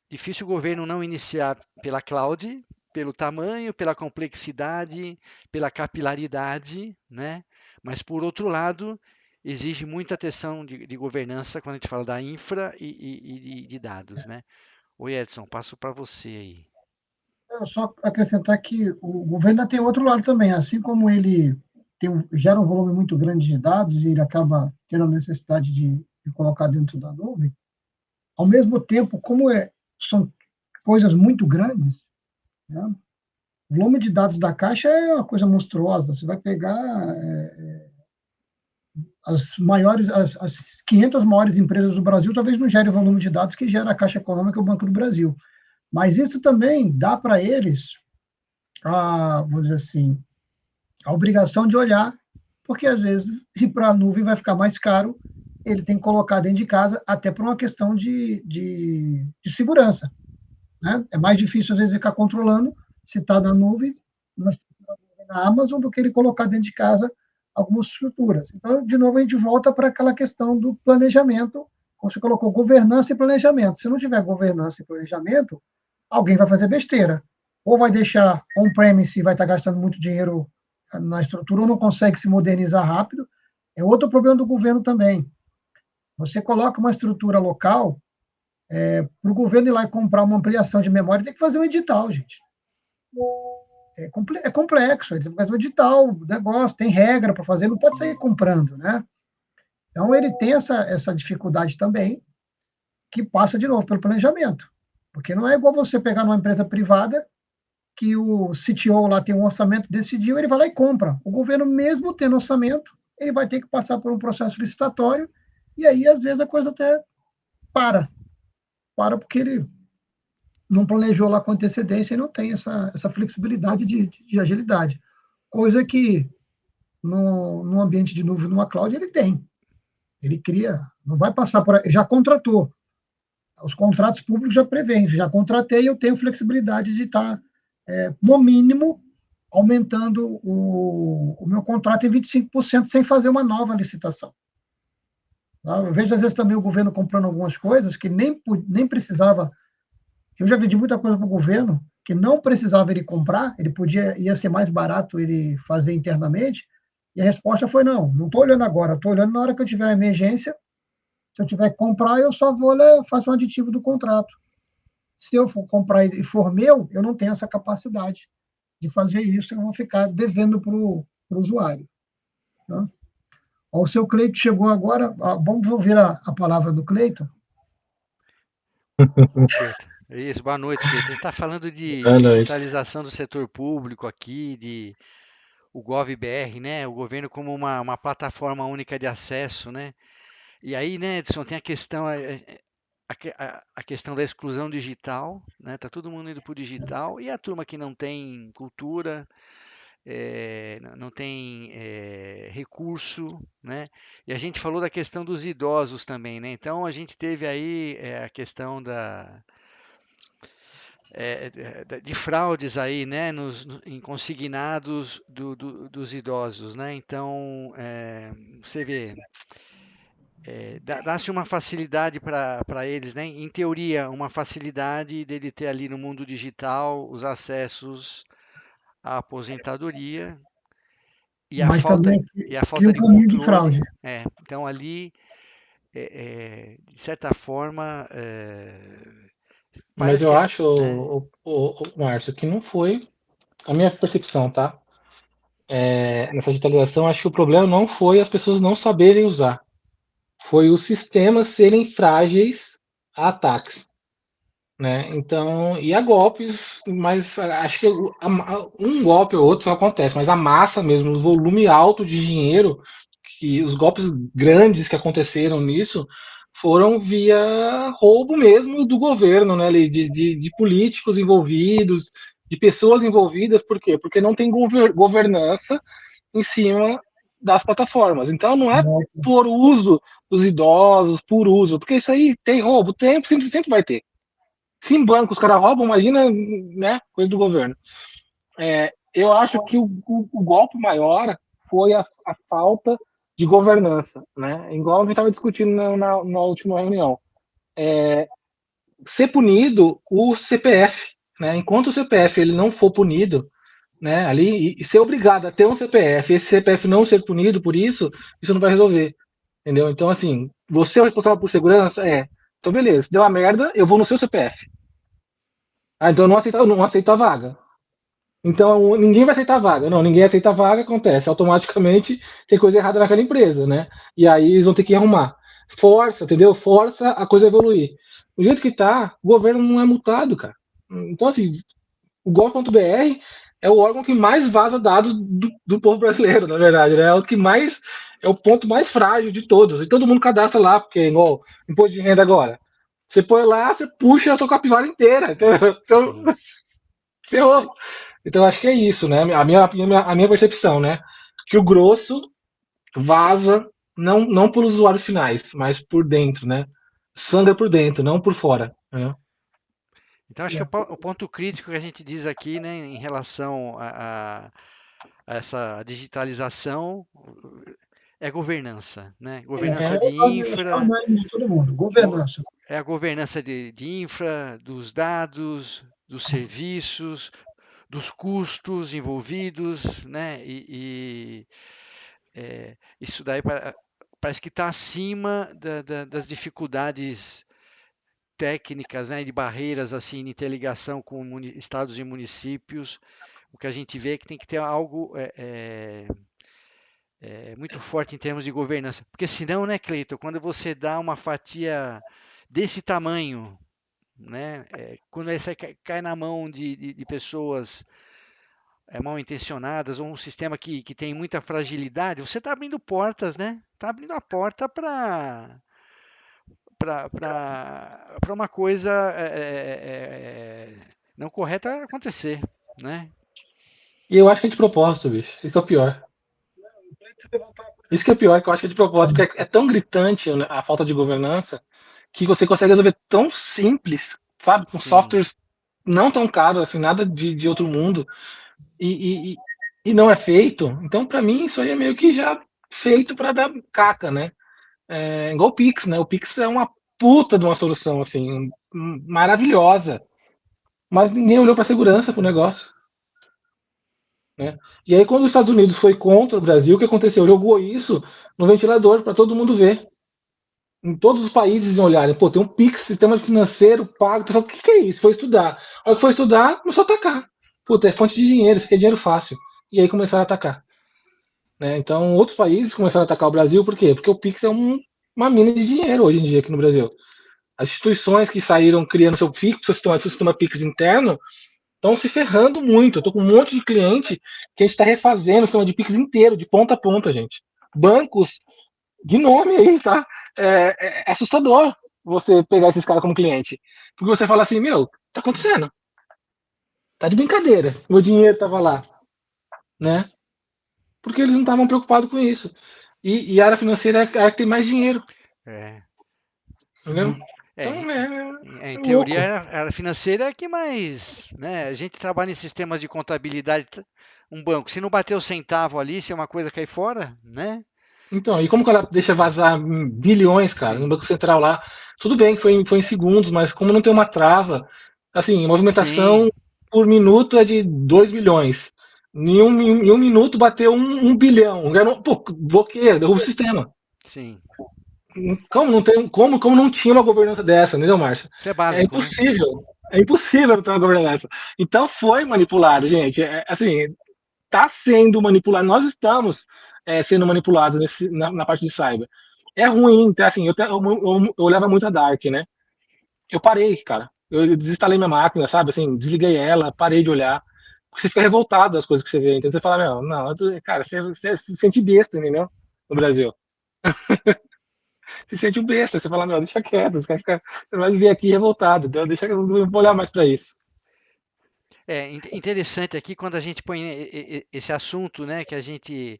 difícil o governo não iniciar pela cloud, pelo tamanho, pela complexidade, pela capilaridade, né? Mas por outro lado, exige muita atenção de governança quando a gente fala da infra e de dados, né? Oi, Edson, passo para você aí. Só acrescentar que o governo tem outro lado também, assim como ele gera um volume muito grande de dados e ele acaba tendo a necessidade de colocar dentro da nuvem, ao mesmo tempo, como são coisas muito grandes, né? O volume de dados da Caixa é uma coisa monstruosa. Você vai pegar as 500 maiores empresas do Brasil, talvez não gere o volume de dados que gera a Caixa Econômica e o Banco do Brasil. Mas isso também dá para eles, vamos dizer assim, a obrigação de olhar, porque às vezes ir para a nuvem vai ficar mais caro, ele tem que colocar dentro de casa, até por uma questão de segurança, né? É mais difícil, às vezes, ficar controlando se está na nuvem, na Amazon, do que ele colocar dentro de casa algumas estruturas. Então, de novo, a gente volta para aquela questão do planejamento, como você colocou, governança e planejamento. Se não tiver governança e planejamento, alguém vai fazer besteira. Ou vai deixar on-premise e vai estar gastando muito dinheiro na estrutura, ou não consegue se modernizar rápido. É outro problema do governo também. Você coloca uma estrutura local, para o governo ir lá e comprar uma ampliação de memória, tem que fazer um edital, gente. É complexo, ele tem que fazer um edital, negócio, tem regra para fazer, não pode sair comprando, né? Então, ele tem essa dificuldade também, que passa, de novo, pelo planejamento. Porque não é igual você pegar numa empresa privada, que o CTO lá tem um orçamento, decidiu, ele vai lá e compra. O governo, mesmo tendo orçamento, ele vai ter que passar por um processo licitatório, e aí, às vezes, a coisa até para porque ele não planejou lá com antecedência e não tem essa flexibilidade de agilidade. Coisa que no ambiente de nuvem, numa cloud, ele tem. Ele cria, não vai passar por... Ele já contratou. Os contratos públicos já prevêem, já contratei, eu tenho flexibilidade de estar, no mínimo, aumentando o meu contrato em 25% sem fazer uma nova licitação. Eu vejo, às vezes, também o governo comprando algumas coisas que nem precisava. Eu já vendi muita coisa para o governo que não precisava ele comprar, ia ser mais barato ele fazer internamente, e a resposta foi: não estou olhando agora, estou olhando na hora que eu tiver uma emergência. Se eu tiver que comprar, eu só vou fazer um aditivo do contrato. Se eu for comprar e for meu, eu não tenho essa capacidade de fazer isso, eu vou ficar devendo para o usuário. Tá? O seu Cleito chegou agora, vamos ouvir a palavra do Cleito. Isso, boa noite, Cleito. A gente está falando de Boa noite. digitalização do setor público aqui, de o GovBR, né? O governo como uma plataforma única de acesso, né? E aí, né, Edson, tem a questão, a questão da exclusão digital, né? Tá todo mundo indo para o digital, e a turma que não tem cultura, não tem recurso, né? E a gente falou da questão dos idosos também, né? Então a gente teve aí a questão de fraudes aí, né? Em consignados dos idosos, né? Então você vê, dá-se uma facilidade para eles, né? Em teoria, uma facilidade dele ter ali no mundo digital os acessos à aposentadoria. Mas também E a cria falta um de caminho de controle. fraude. Então ali, de certa forma, Mas parece eu que, acho, né? Márcio, que não foi a minha percepção, tá? Nessa digitalização, acho que o problema não foi as pessoas não saberem usar. Foi os sistemas serem frágeis a ataques. Né? Então, e a golpes, mas acho que um golpe ou outro só acontece, mas a massa mesmo, o volume alto de dinheiro, que os golpes grandes que aconteceram nisso foram via roubo mesmo do governo, né? De políticos envolvidos, de pessoas envolvidas, por quê? Porque não tem governança em cima das plataformas. Então não é por uso dos idosos, por uso, porque isso aí tem roubo, sempre vai ter. Se em banco os caras roubam, imagina, né, coisa do governo. Eu acho que o golpe maior foi a falta de governança, né? Igual a gente estava discutindo na última reunião. Ser punido o CPF, né? Enquanto o CPF ele não for punido, né, ali, e ser obrigado a ter um CPF, esse CPF não ser punido por isso não vai resolver, entendeu? Então, assim, você é o responsável por segurança? Então, beleza, se deu uma merda, eu vou no seu CPF. Então eu não aceito a vaga. Então ninguém vai aceitar a vaga. Não, ninguém aceita a vaga, acontece. Automaticamente tem coisa errada naquela empresa, né? E aí eles vão ter que arrumar. Força, entendeu? Força a coisa a evoluir. Do jeito que tá, o governo não é multado, cara. Então, assim, o gov.br é o órgão que mais vaza dados do povo brasileiro, na verdade, né? É o que mais é o ponto mais frágil de todos. E todo mundo cadastra lá, porque é igual imposto de renda agora. Você põe lá, você puxa a sua capivara inteira. Então ferrou. Então acho que é isso, né? A minha percepção, né? Que o grosso vaza não por usuários finais, mas por dentro, né? Sangra por dentro, não por fora. Né? Então, acho que o ponto crítico que a gente diz aqui, né, em relação a essa digitalização é governança, né? Governança de Acho que é infra, unânime de todo mundo. go- Governança. é a governança de infra, dos dados, dos serviços, dos custos envolvidos, né? Isso daí parece que está acima das dificuldades técnicas, né, de barreiras assim, de interligação com estados e municípios. O que a gente vê é que tem que ter algo muito forte em termos de governança. Porque senão, né, Cleiton, quando você dá uma fatia desse tamanho, né, quando essa cai na mão de pessoas mal intencionadas ou um sistema que tem muita fragilidade, você está abrindo portas, né? Está abrindo a porta para uma coisa não correta acontecer, né? E eu acho que é de propósito, bicho. Isso que é o pior. Isso que é o pior, que eu acho que é de propósito, porque é tão gritante, né, a falta de governança que você consegue resolver tão simples, sabe? Com Sim, softwares não tão caros, assim, nada de outro mundo, e, e, e não é feito. Então, para mim, isso aí é meio que já feito para dar caca, né? É igual o Pix, né? O Pix é uma puta de uma solução, assim, maravilhosa. Mas ninguém olhou para segurança pro negócio, né? E aí, quando os Estados Unidos foi contra o Brasil, o que aconteceu? Jogou isso no ventilador para todo mundo ver. Em todos os países olharem, pô, tem um Pix, sistema financeiro pago, o pessoal, o que é isso? Foi estudar. A hora que foi estudar, começou a atacar. Puta, é fonte de dinheiro, isso aqui é dinheiro fácil. E aí começaram a atacar. Né? Então, outros países começaram a atacar o Brasil, por quê? Porque o Pix é uma mina de dinheiro hoje em dia aqui no Brasil. As instituições que saíram criando seu Pix, seu sistema Pix interno, estão se ferrando muito. Eu tô com um monte de cliente que a gente está refazendo o sistema de Pix inteiro, de ponta a ponta, gente. Bancos de nome aí, tá? É assustador você pegar esses caras como cliente. Porque você fala assim, meu, tá acontecendo? Tá de brincadeira. Meu dinheiro tava lá, né? Porque eles não estavam preocupados com isso. E a área financeira é a área que tem mais dinheiro, é, entendeu? Então é, em é louco. teoria, a área financeira é que mais, né? A gente trabalha em sistemas de contabilidade, um banco, se não bater o centavo ali, se é uma coisa cair fora, né? Então, e como que ela deixa vazar bilhões, cara, no Sim, Banco Central lá? Tudo bem que foi em segundos, mas como não tem uma trava, assim, movimentação sim, por minuto é de 2 bilhões. Em um minuto bateu 1 bilhão. Pô, bloqueia, derruba o sistema. sim. Como não tem, como não tinha uma governança dessa, entendeu, Márcio? Isso é É básico, né? impossível. É impossível não ter uma governança dessa. Então foi manipulado, gente. Assim, está sendo manipulado. Nós estamos sendo manipulados na parte de cyber. É ruim, então, assim, eu olhava muito a Dark, né? Eu parei, cara. Eu desinstalei minha máquina, sabe? Assim, desliguei ela, parei de olhar. Porque você fica revoltado das coisas que você vê. Então você fala, meu, não, cara, você se sente besta, entendeu? No Brasil. Se sente um besta. Você fala, meu, deixa quieto. Você vai vir aqui revoltado. Então deixa eu não vou olhar mais para isso. Interessante aqui quando a gente põe esse assunto, né, que a gente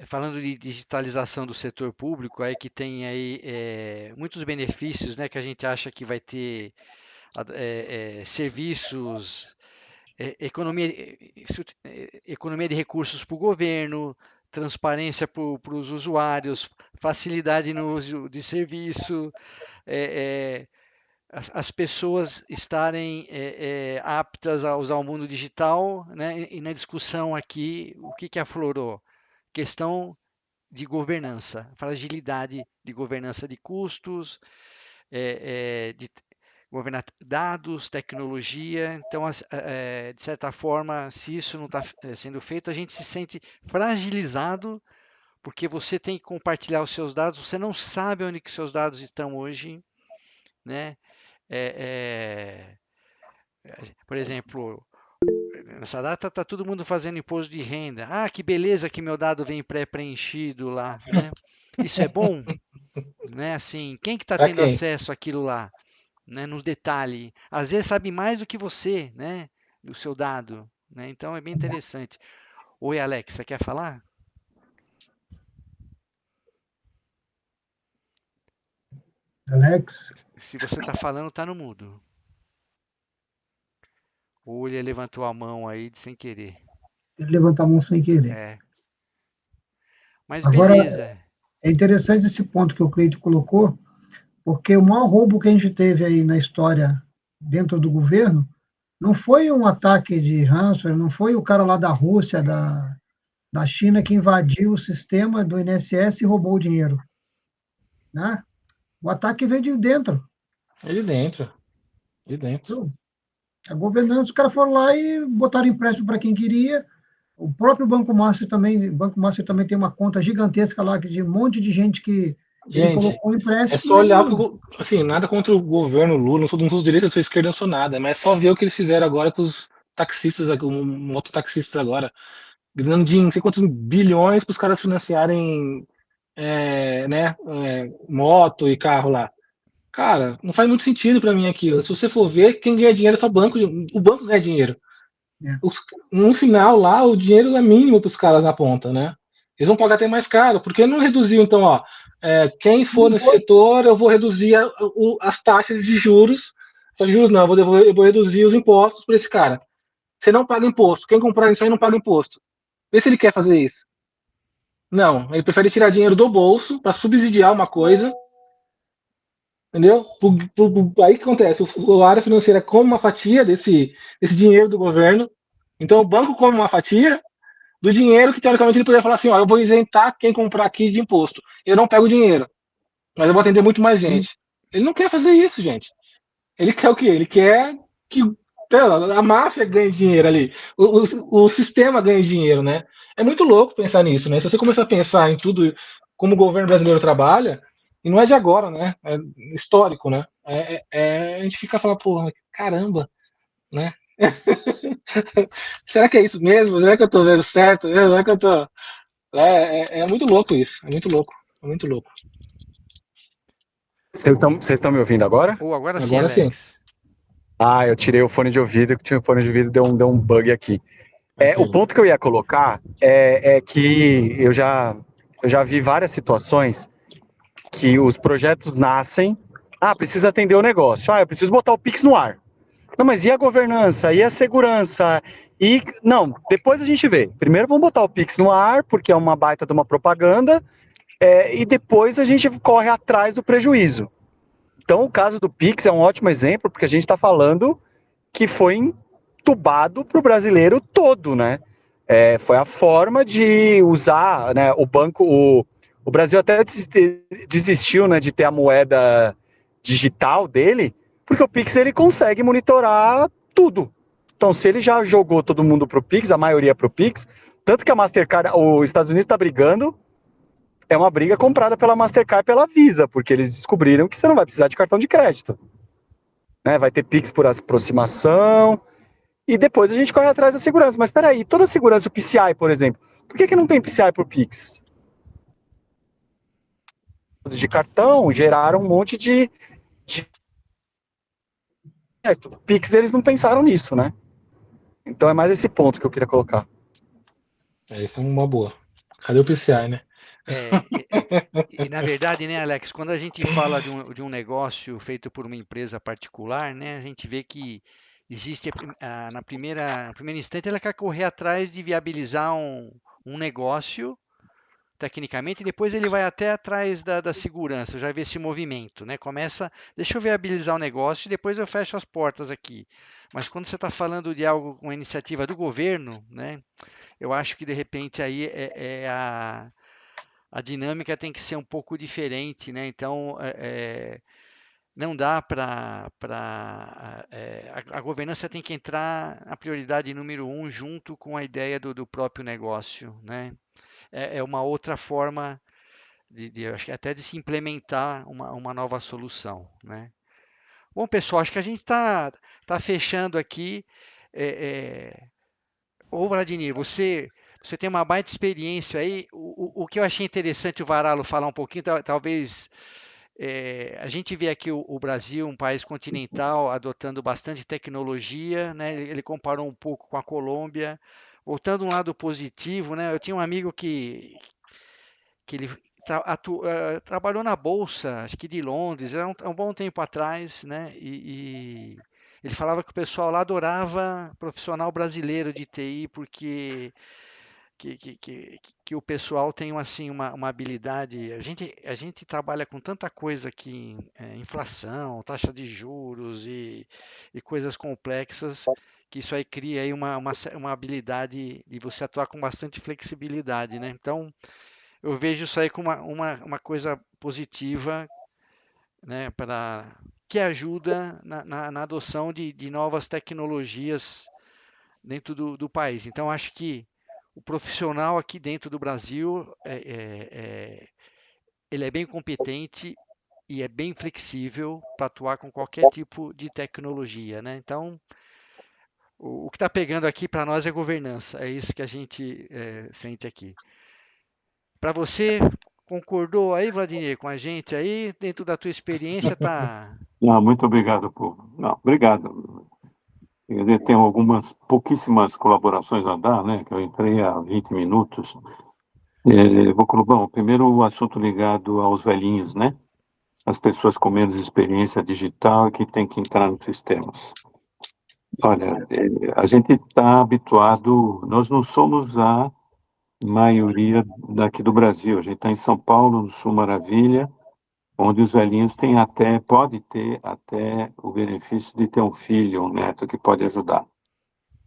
falando de digitalização do setor público, aí que tem aí muitos benefícios, né, que a gente acha que vai ter serviços, economia, economia de recursos para o governo, transparência para os usuários, facilidade no uso de serviço, é, é, as pessoas estarem aptas a usar o mundo digital, né? E na discussão aqui, o que aflorou? Questão de governança, fragilidade de governança de custos, de governar dados, tecnologia. Então, de certa forma, se isso não está sendo feito, a gente se sente fragilizado, porque você tem que compartilhar os seus dados, você não sabe onde que seus dados estão hoje, né? É, por exemplo, nessa data está todo mundo fazendo imposto de renda. Ah, que beleza que meu dado vem pré-preenchido lá, né? Isso é bom, né? Assim, quem que está Para tendo quem? acesso àquilo lá, né? Nos detalhes. Às vezes sabe mais do que você, né? Do seu dado, né? Então é bem interessante. Oi, Alex, você quer falar? Alex, Se você está falando, está no mudo. Ou ele levantou a mão aí sem querer. Ele levantar a mão sem querer. É. Mas Agora, beleza. é interessante esse ponto que o Cleito colocou, porque o maior roubo que a gente teve aí na história dentro do governo não foi um ataque de ransomware, não foi o cara lá da Rússia, da China que invadiu o sistema do INSS e roubou o dinheiro, né? O ataque veio de dentro. É de dentro. De dentro. Então, a governança, os caras foram lá e botaram empréstimo para quem queria. O próprio Banco Master também tem uma conta gigantesca lá de um monte de gente que ele Gente, colocou um é empréstimo só olhar e assim, nada contra o governo Lula, não sou direita, não sou esquerda, não sou nada, mas é só ver o que eles fizeram agora com os taxistas, com os mototaxistas agora, ganhando de não sei quantos bilhões para os caras financiarem moto e carro lá. Cara, não faz muito sentido para mim aquilo. Se você for ver, quem ganha dinheiro é só o banco ganha dinheiro. É. No final lá, o dinheiro é mínimo para os caras na ponta, né? Eles vão pagar até mais caro, porque não reduziu, então, ó, quem for nesse setor, eu vou reduzir as taxas de juros. Só juros não, eu vou reduzir os impostos para esse cara. Você não paga imposto. Quem comprar isso aí não paga imposto. Vê se ele quer fazer isso. Não, ele prefere tirar dinheiro do bolso para subsidiar uma coisa, entendeu? Aí o que acontece? A área financeira come uma fatia desse dinheiro do governo. Então o banco come uma fatia do dinheiro que teoricamente ele poderia falar assim, ó, eu vou isentar quem comprar aqui de imposto. Eu não pego o dinheiro, mas eu vou atender muito mais gente. Ele não quer fazer isso, gente. Ele quer o quê? Ele quer que a máfia ganhe dinheiro ali. O sistema ganhe dinheiro, né? É muito louco pensar nisso, né? Se você começar a pensar em tudo como o governo brasileiro trabalha, e não é de agora, né? É histórico, né? A gente fica falando, porra, caramba, né? Será que é isso mesmo? Será que eu tô vendo certo? Será que eu tô. É muito louco isso. É muito louco. É muito louco. Vocês estão me ouvindo agora? Ou agora sim, Agora sim. Alex. Ah, eu tirei o fone de ouvido, que tinha o fone de ouvido, deu um bug aqui. O Tranquilo. ponto que eu ia colocar é que eu já vi várias situações que os projetos nascem. Ah, precisa atender o negócio. Ah, eu preciso botar o Pix no ar. Não, mas e a governança? E a segurança? E não, depois a gente vê. Primeiro vamos botar o Pix no ar, porque é uma baita de uma propaganda, e depois a gente corre atrás do prejuízo. Então, o caso do Pix é um ótimo exemplo, porque a gente está falando que foi entubado para o brasileiro todo, né? Foi a forma de usar, né, o banco. O Brasil até desistiu, né, de ter a moeda digital dele, porque o Pix ele consegue monitorar tudo. Então, se ele já jogou todo mundo para o Pix, a maioria para o Pix, tanto que a Mastercard, os Estados Unidos está brigando, é uma briga comprada pela Mastercard e pela Visa, porque eles descobriram que você não vai precisar de cartão de crédito. Né? Vai ter Pix por aproximação, e depois a gente corre atrás da segurança. Mas espera aí, toda a segurança, o PCI, por exemplo, por que não tem PCI por Pix? De cartão geraram um monte de Pix, eles não pensaram nisso, né? Então é mais esse ponto que eu queria colocar. Isso é uma boa. Cadê o PCI, né? Na verdade, né, Alex, quando a gente fala de um negócio feito por uma empresa particular, né, a gente vê que existe, no primeiro instante, ela quer correr atrás de viabilizar um negócio, tecnicamente, e depois ele vai até atrás da segurança, eu já vi esse movimento, né? Começa, deixa eu viabilizar o negócio e depois eu fecho as portas aqui. Mas quando você está falando de algo com a iniciativa do governo, né, eu acho que de repente aí a dinâmica tem que ser um pouco diferente, né? Então, não dá para. A governança tem que entrar a prioridade número um junto com a ideia do próprio negócio, né? É uma outra forma acho que até de se implementar uma nova solução, né? Bom, pessoal, acho que a gente tá fechando aqui. Ô, Vladimir, você tem uma baita experiência aí. O que eu achei interessante o Varalo falar um pouquinho, talvez a gente vê aqui o Brasil, um país continental, adotando bastante tecnologia, né? Ele comparou um pouco com a Colômbia. Voltando um lado positivo, né? Eu tinha um amigo que ele trabalhou na Bolsa, acho que de Londres, há um bom tempo atrás, né? Ele falava que o pessoal lá adorava profissional brasileiro de TI, porque que o pessoal tem assim uma habilidade. A gente trabalha com tanta coisa aqui, inflação, taxa de juros e coisas complexas, que isso aí cria aí uma habilidade de você atuar com bastante flexibilidade, né? Então, eu vejo isso aí como uma coisa positiva, né, que ajuda na adoção de novas tecnologias dentro do país. Então, acho que o profissional aqui dentro do Brasil, ele é bem competente e é bem flexível para atuar com qualquer tipo de tecnologia, né? Então, o que está pegando aqui para nós é governança, é isso que a gente sente aqui. Para você, concordou aí, Vladimir, com a gente aí, dentro da tua experiência, tá? Não, muito obrigado, povo. Não, obrigado. Eu tenho algumas pouquíssimas colaborações a dar, né? Que eu entrei há 20 minutos. Bom, primeiro o assunto ligado aos velhinhos, né? As pessoas com menos experiência digital que têm que entrar nos sistemas. Olha, a gente está habituado, nós não somos a maioria daqui do Brasil. A gente está em São Paulo, no Sul Maravilha, onde os velhinhos pode ter até o benefício de ter um filho, um neto que pode ajudar.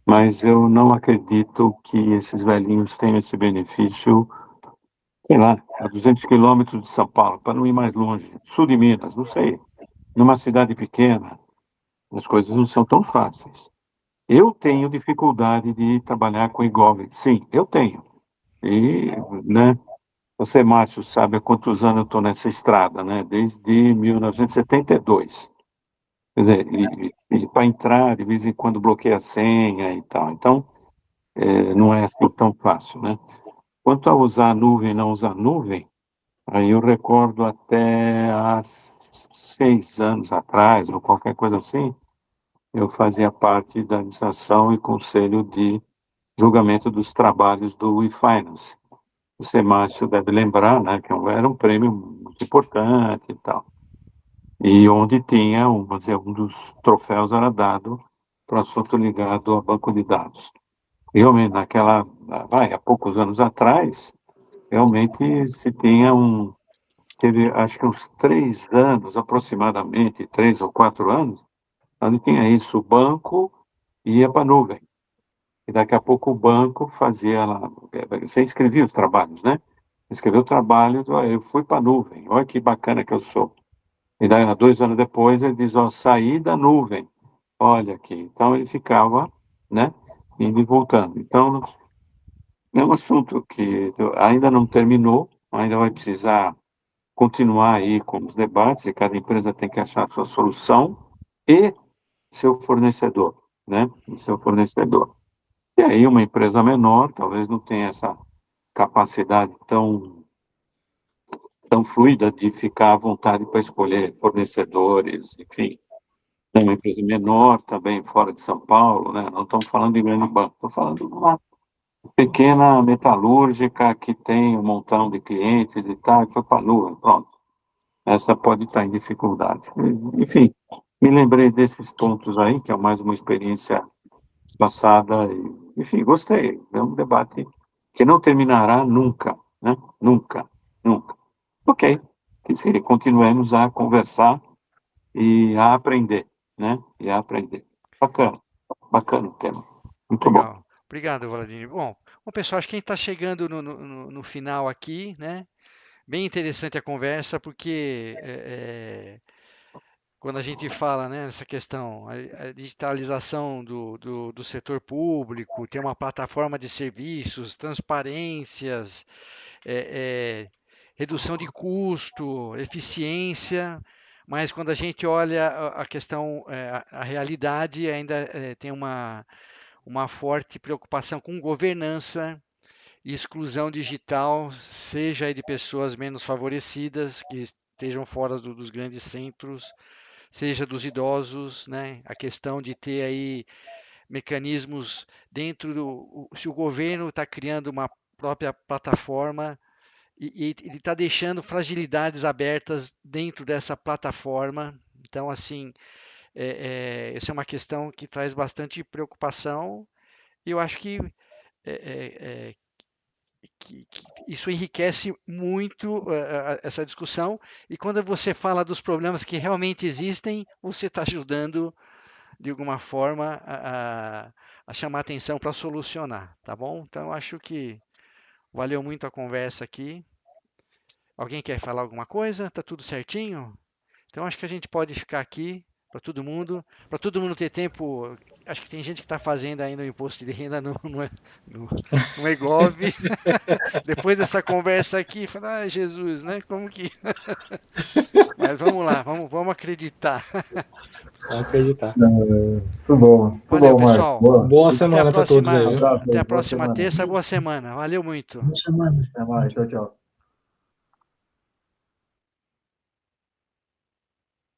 Mas eu não acredito que esses velhinhos tenham esse benefício, sei lá, a 200 quilômetros de São Paulo, para não ir mais longe, sul de Minas, não sei. Numa cidade pequena, as coisas não são tão fáceis. Eu tenho dificuldade de trabalhar com e-government. Sim, eu tenho. E, né, você, Márcio, sabe há quantos anos eu estou nessa estrada, né? Desde 1972. Quer dizer, e para entrar, de vez em quando bloqueia a senha e tal. Então, não é assim tão fácil, né? Quanto a usar a nuvem e não usar a nuvem, aí eu recordo até há 6 anos atrás, ou qualquer coisa assim, eu fazia parte da administração e conselho de julgamento dos trabalhos do eFinance. O Márcio deve lembrar, né, que era um prêmio muito importante e tal. E onde tinha, vamos dizer, um dos troféus era dado para o assunto ligado a banco de dados. Realmente, há poucos anos atrás, realmente teve acho que uns 3 anos, aproximadamente, 3 ou 4 anos, onde tinha isso, o banco ia para a nuvem. E daqui a pouco o banco fazia lá, você escrevia os trabalhos, né? Escreveu o trabalho, eu fui para a nuvem, olha que bacana que eu sou. E daí, 2 anos depois, ele diz, ó, saí da nuvem, olha aqui. Então, ele ficava, né, indo e voltando. Então, é um assunto que ainda não terminou, ainda vai precisar continuar aí com os debates, e cada empresa tem que achar a sua solução e seu fornecedor, né, e seu fornecedor. E aí, uma empresa menor, talvez não tenha essa capacidade tão fluida de ficar à vontade para escolher fornecedores, enfim. É uma empresa menor, também fora de São Paulo, né? Não estamos falando de grande banco, estou falando de uma pequena metalúrgica que tem um montão de clientes e tal, e foi para a nuvem, pronto. Essa pode estar em dificuldade. Enfim, me lembrei desses pontos aí, que é mais uma experiência passada, e, enfim, gostei. É um debate que não terminará nunca, né? Nunca, nunca. Ok, que continuemos a conversar e a aprender, né? E a aprender. Bacana, bacana o tema. Muito bom. Legal. Obrigado, Vladimir. Bom, pessoal, acho que a gente está chegando no final aqui, né? Bem interessante a conversa, porque quando a gente fala, né, nessa questão, a digitalização do setor público, ter uma plataforma de serviços, transparências, redução de custo, eficiência, mas quando a gente olha a questão, a realidade ainda tem uma forte preocupação com governança e exclusão digital, seja aí de pessoas menos favorecidas, que estejam fora dos grandes centros, seja dos idosos, né? A questão de ter aí mecanismos dentro se o governo está criando uma própria plataforma e ele está deixando fragilidades abertas dentro dessa plataforma. Então, assim, essa é uma questão que traz bastante preocupação e eu acho que isso enriquece muito essa discussão e quando você fala dos problemas que realmente existem, você está ajudando de alguma forma a chamar atenção para solucionar, tá bom? Então eu acho que valeu muito a conversa aqui. Alguém quer falar alguma coisa? Tá tudo certinho? Então acho que a gente pode ficar aqui para todo mundo ter tempo. Acho que tem gente que está fazendo ainda o imposto de renda no EGOV. Depois dessa conversa aqui, fala, ah, Jesus, né? Como que. Mas vamos lá, vamos acreditar. Vamos acreditar. Muito bom. Valeu, Márcio. pessoal. Boa semana para todos aí. Até a próxima terça, boa semana. Valeu muito. Boa semana. Até mais. Tchau, tchau.